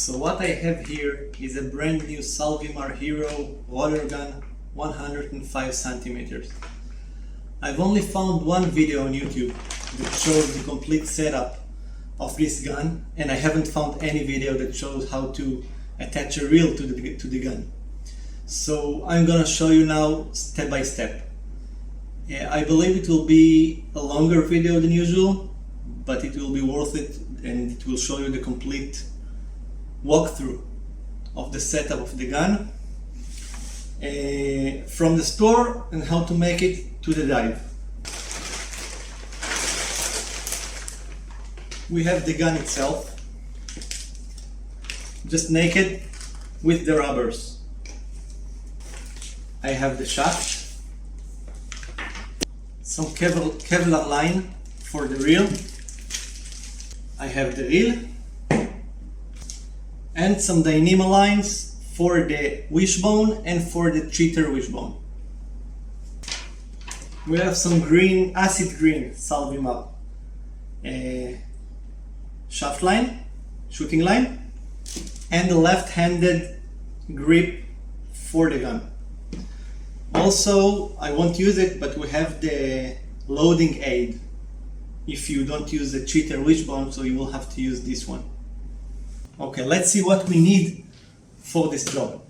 So what I have here is a brand new Salvimar Hero rollergun, 105 centimeters. I've only found one video on YouTube that shows the complete setup of this gun, and I haven't found any video that shows how to attach a reel to the gun. So I'm gonna show you now step by step. I believe it will be a longer video than usual, but it will be worth it, and it will show you the complete walkthrough of the setup of the gun from the store and how to make it to the dive. We have the gun itself, just naked with the rubbers. I have the shaft, some Kevlar line for the reel. I have the reel and some Dyneema lines for the wishbone and for the cheater wishbone. We have some green, acid green Salvimar shaft line, shooting line, and the left-handed grip for the gun. Also, I won't use it, but we have the loading aid if you don't use the cheater wishbone, so you will have to use this one. Okay, let's see what we need for this job.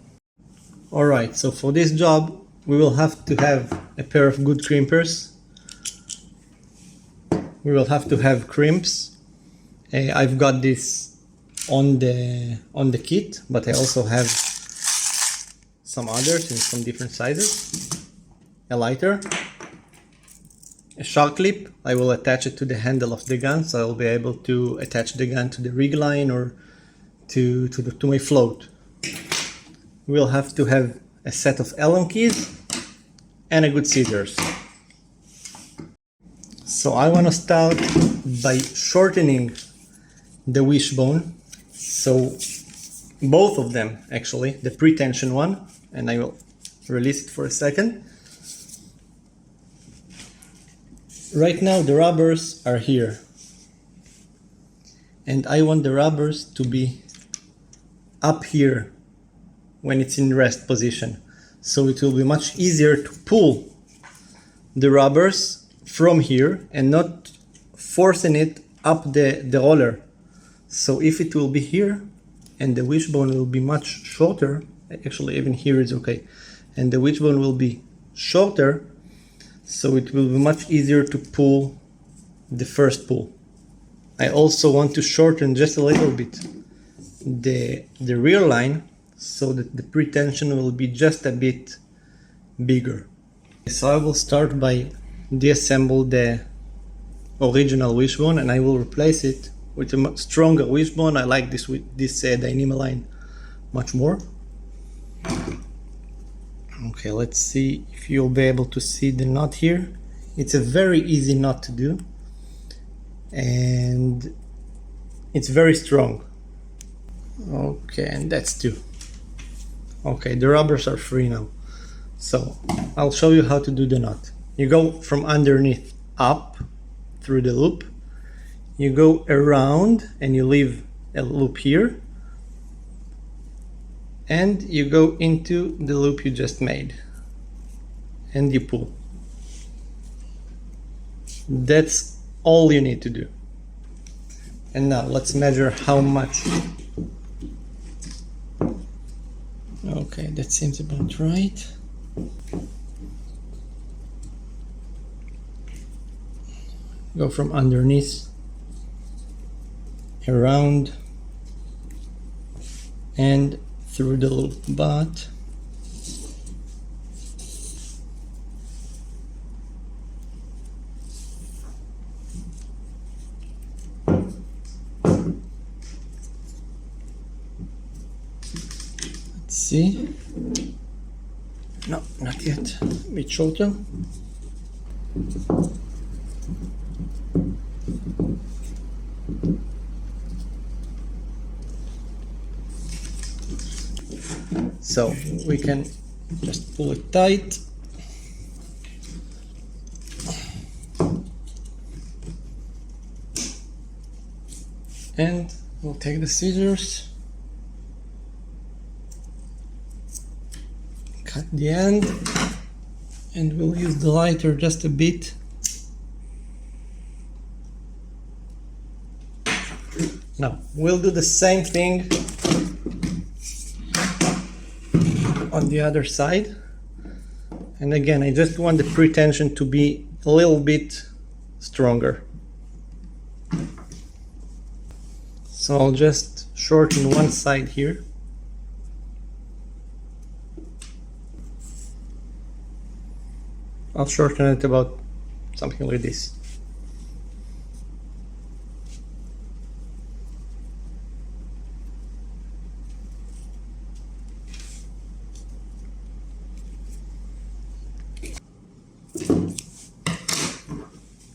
Alright, so for this job we will have to have a pair of good crimpers. We will have to have crimps. I've got this on the kit, but I also have some others in some different sizes. A lighter, a shark clip. I will attach it to the handle of the gun, so I'll be able to attach the gun to the rig line or to my float. We'll have to have a set of Allen keys and a good scissors. So I want to start by shortening the wishbone, so both of them actually, the pre-tension one, and I will release it for a second. Right now the rubbers are here, and I want the rubbers to be up here when it's in rest position, so it will be much easier to pull the rubbers from here and not forcing it up the roller. So if it will be here and the wishbone will be much shorter, actually even here is okay, and the wishbone will be shorter, so it will be much easier to pull the first pull. I also want to shorten just a little bit the rear line so that the pre-tension will be just a bit bigger. So I will start by disassemble the original wishbone, and I will replace it with a much stronger wishbone. I like this Dyneema line much more. Okay, let's see if you'll be able to see the knot here. It's a very easy knot to do, and it's very strong. Okay, and that's two. Okay, the rubbers are free now. So I'll show you how to do the knot. You go from underneath up through the loop. You go around and you leave a loop here, and you go into the loop you just made and you pull. That's all you need to do. And now let's measure how much. Okay, that seems about right. Go from underneath, around, and through the loop, but let's see. No, not yet. A bit shorter. So we can just pull it tight. And we'll take the scissors at the end, and we'll use the lighter just a bit. Now we'll do the same thing on the other side, and again I just want the pre-tension to be a little bit stronger. So I'll just shorten one side here. I'll shorten it about something like this.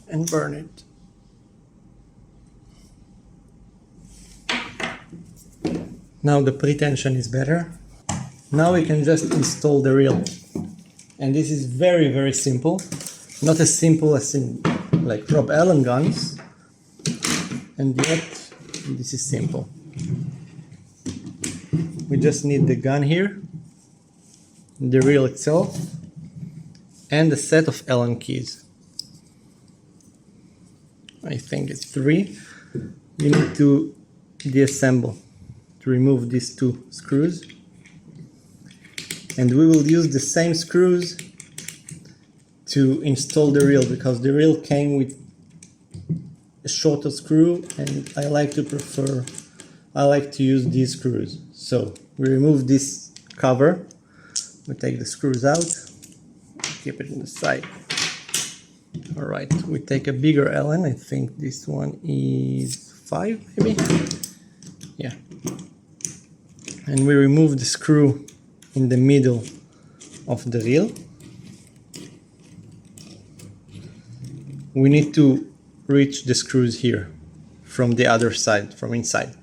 And burn it. Now the pre-tension is better. Now we can just install the reel. And this is very, very simple. Not as simple as in like Rob Allen guns. And yet this is simple. We just need the gun here, the reel itself, and a set of Allen keys. I think it's 3. You need to deassemble to remove these 2 screws, and we will use the same screws to install the reel, because the reel came with a shorter screw and I like to use these screws. So we remove this cover, we take the screws out, keep it on the side. Alright, we take a bigger Allen. I think this one is 5 maybe? Yeah. And we remove the screw in the middle of the reel. We need to reach the screws here from the other side, from inside.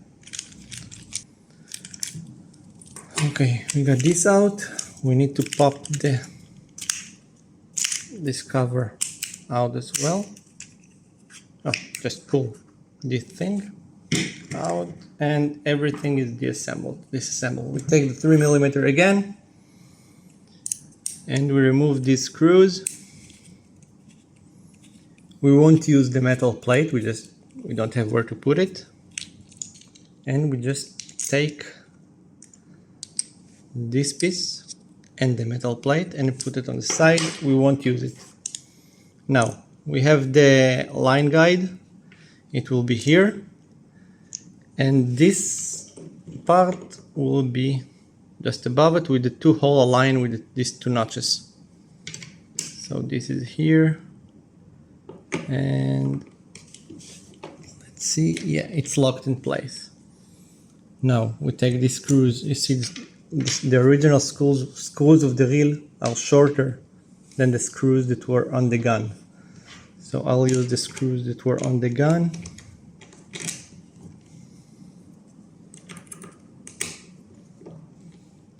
Okay, we got this out. We need to pop this cover out as well. Oh, just pull this thing out and everything is disassembled. We take the 3mm again and we remove these screws. We won't use the metal plate, we don't have where to put it, and we just take this piece and the metal plate and put it on the side. We won't use it. Now we have the line guide, it will be here, and this part will be just above it with the 2-hole aligned with these 2 notches. So this is here, and let's see, yeah, it's locked in place. Now we take these screws. You see the original screws of the reel are shorter than the screws that were on the gun. So I'll use the screws that were on the gun.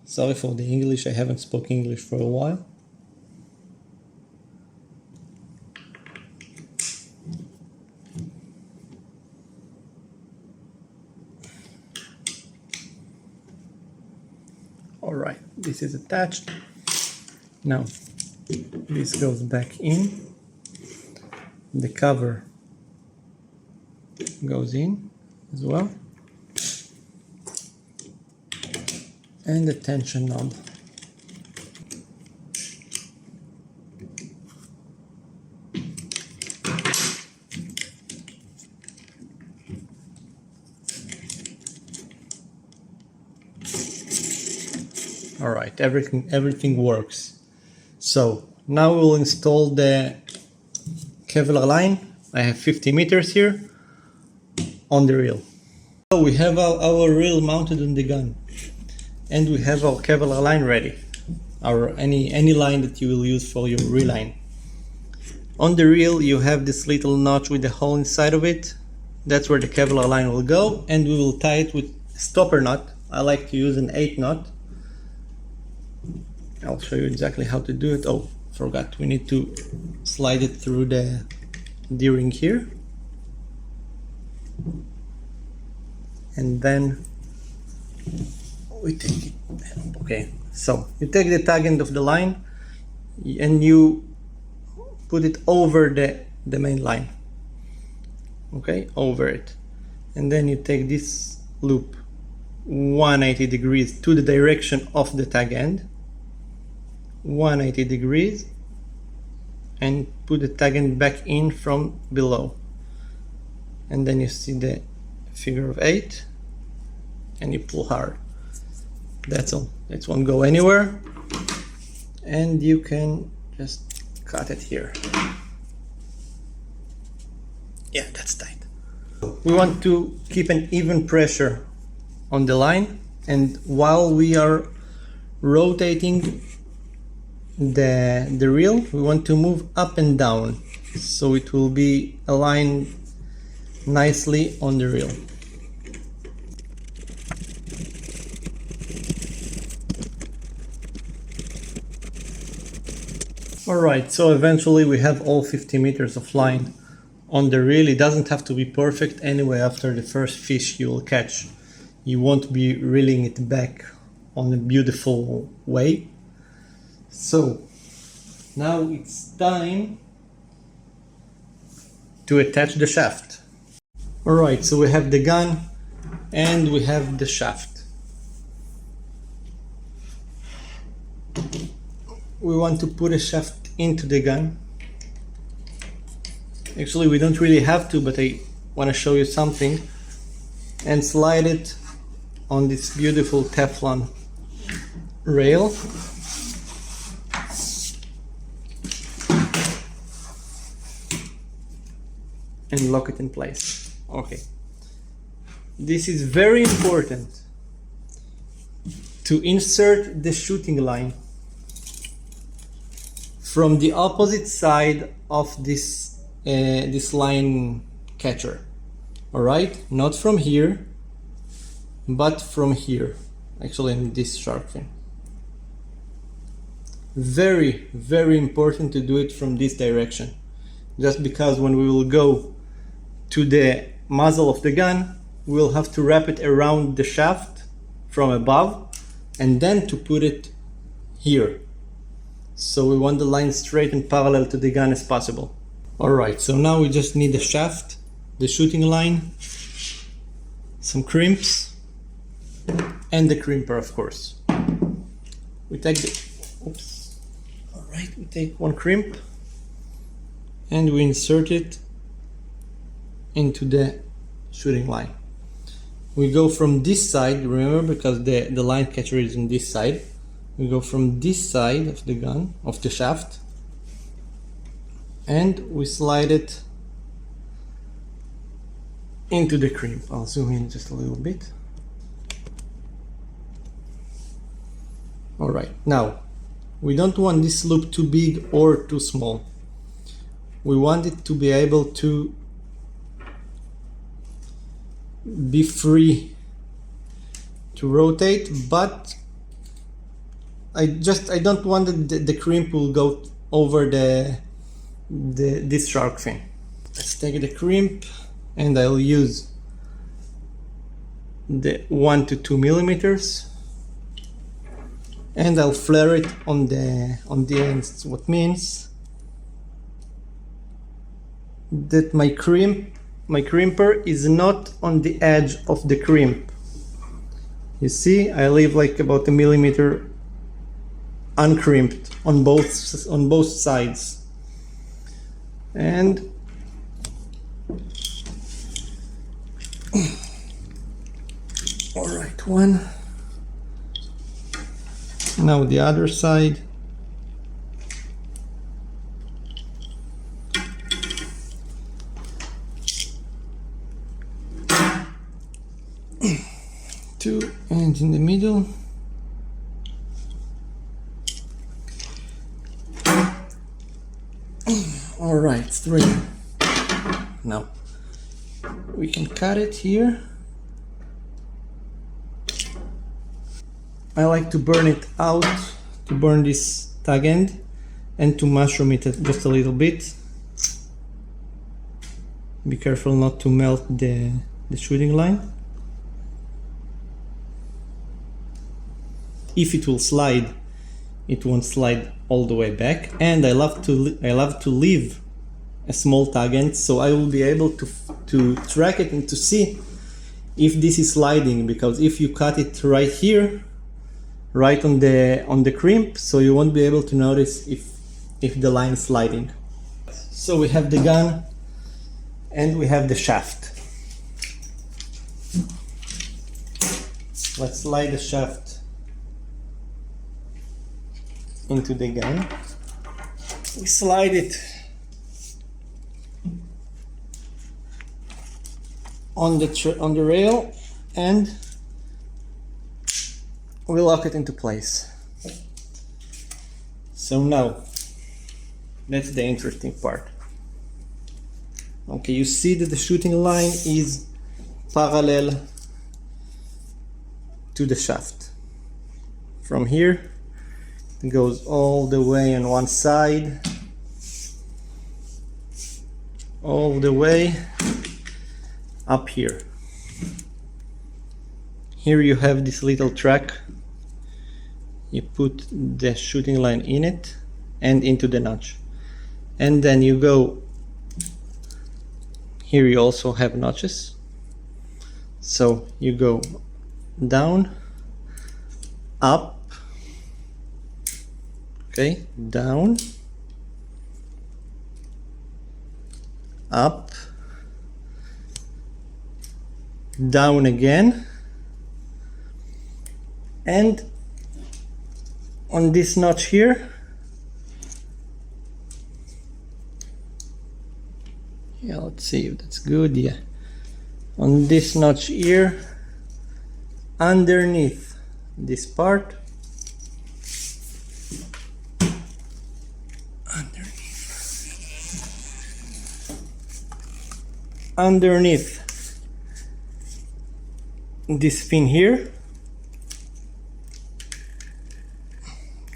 Sorry for the English, I haven't spoken English for a while. Alright, this is attached. Now this goes back in. The cover goes in as well. And the tension knob. Alright, everything works. So now we'll install the Kevlar line. I have 50 meters here on the reel. So we have our reel mounted on the gun, and we have our Kevlar line ready, any line that you will use for your reel line. On the reel you have this little notch with a hole inside of it. That's where the Kevlar line will go, and we will tie it with a stopper knot. I like to use an 8 knot. I'll show you exactly how to do it. Oh, forgot, we need to slide it through the D-ring here, and then we take it. Okay, so you take the tag end of the line and you put it over the main line. Okay, over it. And then you take this loop 180 degrees to the direction of the tag end, 180 degrees, and put the tag end back in from below. And then you see the figure of 8 and you pull hard. That's all. It won't go anywhere, and you can just cut it here. Yeah, that's tight. We want to keep an even pressure on the line, and while we are rotating the reel, we want to move up and down so it will be aligned nicely on the reel. Alright, so eventually we have all 50 meters of line on the reel. It doesn't have to be perfect anyway. After the first fish you will catch, you won't be reeling it back on a beautiful way. So now it's time to attach the shaft. Alright, so we have the gun and we have the shaft. We want to put a shaft into the gun. Actually, we don't really have to, but I want to show you something. And slide it on this beautiful Teflon rail. And lock it in place. Okay. This is very important to insert the shooting line from the opposite side of this line catcher. All right, not from here, but from here. Actually, in this shark fin. Very, very important to do it from this direction. Just because when we will go to the muzzle of the gun, we'll have to wrap it around the shaft from above and then to put it here. So we want the line straight and parallel to the gun as possible. Alright, so now we just need the shaft, the shooting line, some crimps, and the crimper, of course. We take we take one crimp and we insert it into the shooting line. We go from this side, remember, because the line catcher is on this side. We go from this side of the gun, of the shaft, and we slide it into the crimp. I'll zoom in just a little bit. Alright, now we don't want this loop too big or too small. We want it to be able to be free to rotate, but I don't want that the crimp will go over this shark fin. Let's take the crimp and I'll use the 1 to 2 millimeters and I'll flare it on the ends, what means that my crimper is not on the edge of the crimp. You see, I leave like about a millimeter uncrimped on both sides. And all right, one. Now the other side. Two, and in the middle. All right, 3. Now we can cut it here. I like to burn it out, to burn this tag end and to mushroom it just a little bit. Be careful not to melt the shooting line. if it will slide, it won't slide all the way back. And I love to leave a small tag end, so I will be able to track it and to see if this is sliding, because if you cut it right here, right on the crimp, so you won't be able to notice if the line is sliding. So we have the gun and we have the shaft. Let's slide the shaft into the gun. We slide it on the rail and we lock it into place. So now, that's the interesting part. Okay, you see that the shooting line is parallel to the shaft. From here, it goes all the way on one side, all the way up here. Here you have this little track. You put the shooting line in it and into the notch. And then you go, here you also have notches. So you go down, up, okay, down, up, down again, and on this notch here, yeah, let's see if that's good, yeah, on this notch here, underneath this part, underneath this pin here.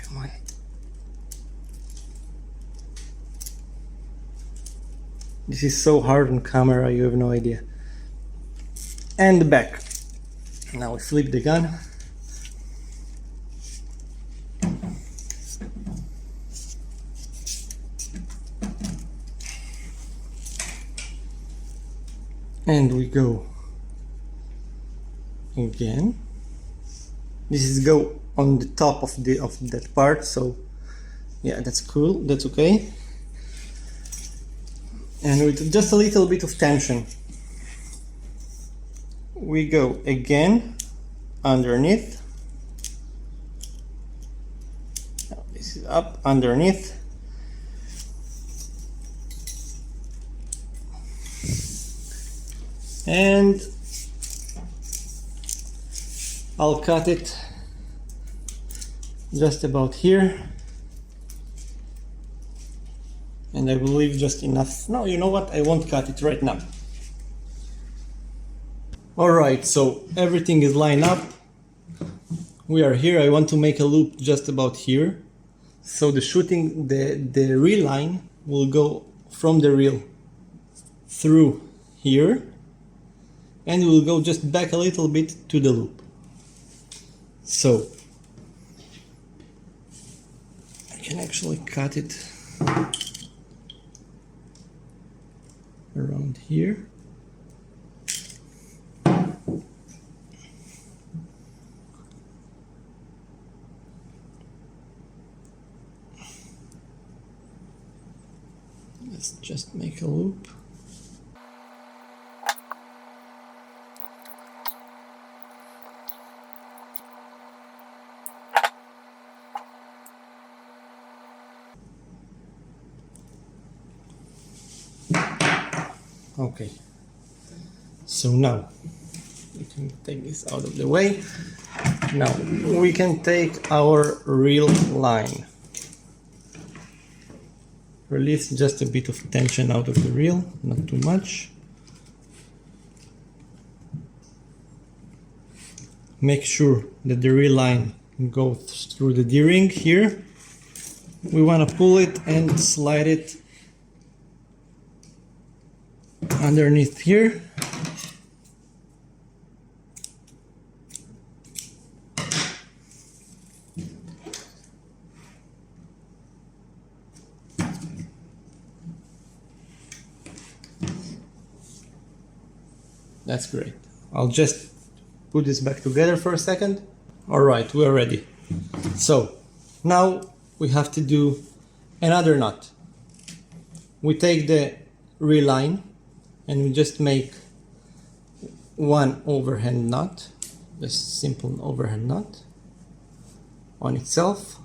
Come on. This is so hard on camera, you have no idea. And the back. Now we flip the gun. And we go again. This is go on the top of that part, so yeah, that's cool, that's okay. And with just a little bit of tension, we go again underneath. Now this is up underneath. And I'll cut it just about here, and I believe just enough. No, you know what, I won't cut it right now. Alright, so everything is lined up. We are here. I want to make a loop just about here, so the shooting, the reel line will go from the reel through here, and we'll go just back a little bit to the loop. So I can actually cut it around here. Let's just make a loop. Okay, so now we can take this out of the way. Now we can take our reel line, release just a bit of tension out of the reel, not too much. Make sure that the reel line goes through the D-ring here. We want to pull it and slide it underneath here. That's great. I'll just put this back together for a second. All right, we are ready. So now we have to do another knot. We take the reel line and we just make one overhand knot, just simple overhand knot on itself.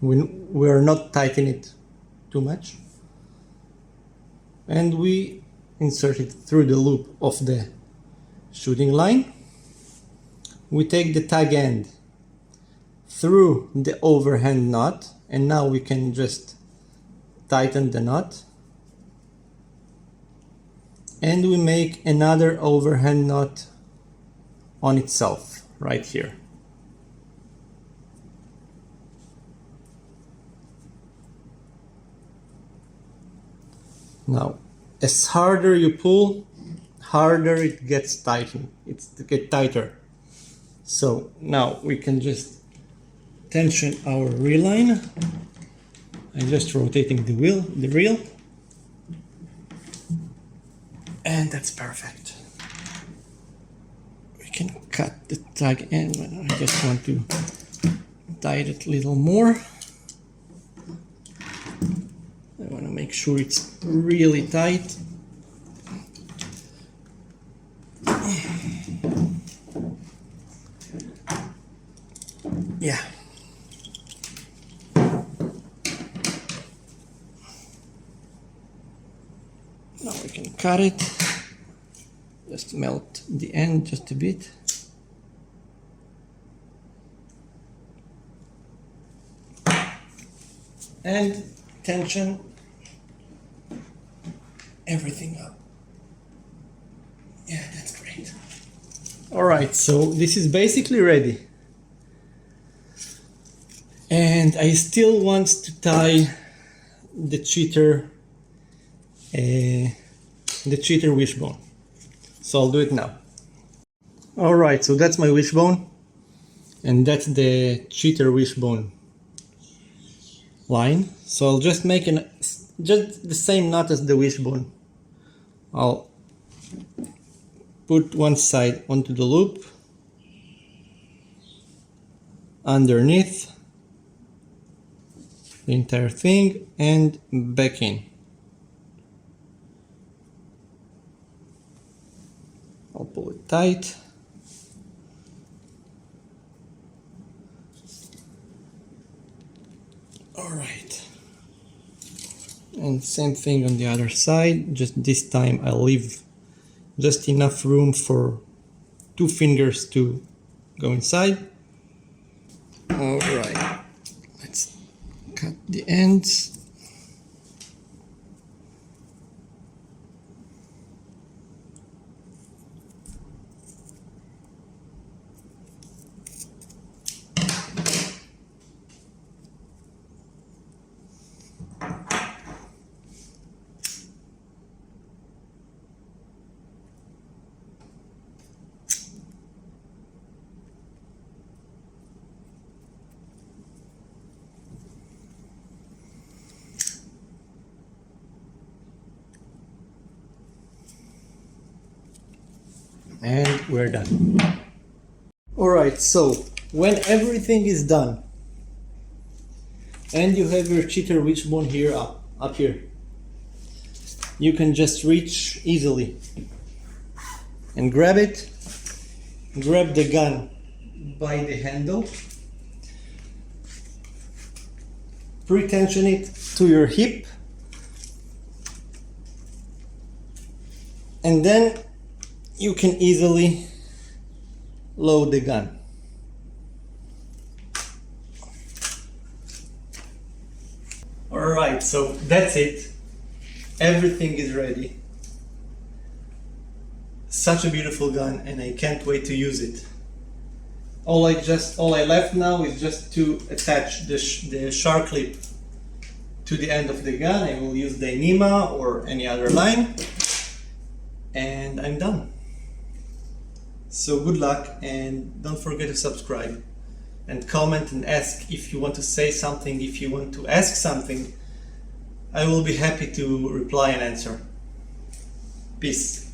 We are not tightening it too much, and we insert it through the loop of the shooting line. We take the tag end through the overhand knot, and now we can just tighten the knot, and we make another overhand knot on itself right here. Now, as harder you pull, harder it gets tightened. It gets tighter. So now we can just tension our reel line. I'm just rotating the reel, and that's perfect. We can cut the tag end when I just want to tighten it a little more. I want to make sure it's really tight. Yeah. Now we can cut it. Just melt the end just a bit. And tension everything up. Yeah, that's great. Alright, so this is basically ready. And I still want to tie the cheater wishbone. So I'll do it now. Alright, so that's my wishbone, and that's the cheater wishbone line. So I'll just make just the same knot as the wishbone. I'll put one side onto the loop, underneath the entire thing, and back in. I'll pull it tight. Alright. And same thing on the other side, just this time I'll leave just enough room for 2 fingers to go inside. Alright, let's cut the ends. And we're done. Alright, so when everything is done and you have your cheater wishbone here up here, you can just reach easily and grab it, grab the gun by the handle, pre-tension it to your hip, and then you can easily load the gun. Alright, so that's it. Everything is ready. Such a beautiful gun, and I can't wait to use it. All I left now is just to attach the shark clip to the end of the gun. I will use the Nima or any other line, and I'm done. So good luck, and don't forget to subscribe and comment and ask if you want to say something, if you want to ask something. I will be happy to reply and answer. Peace.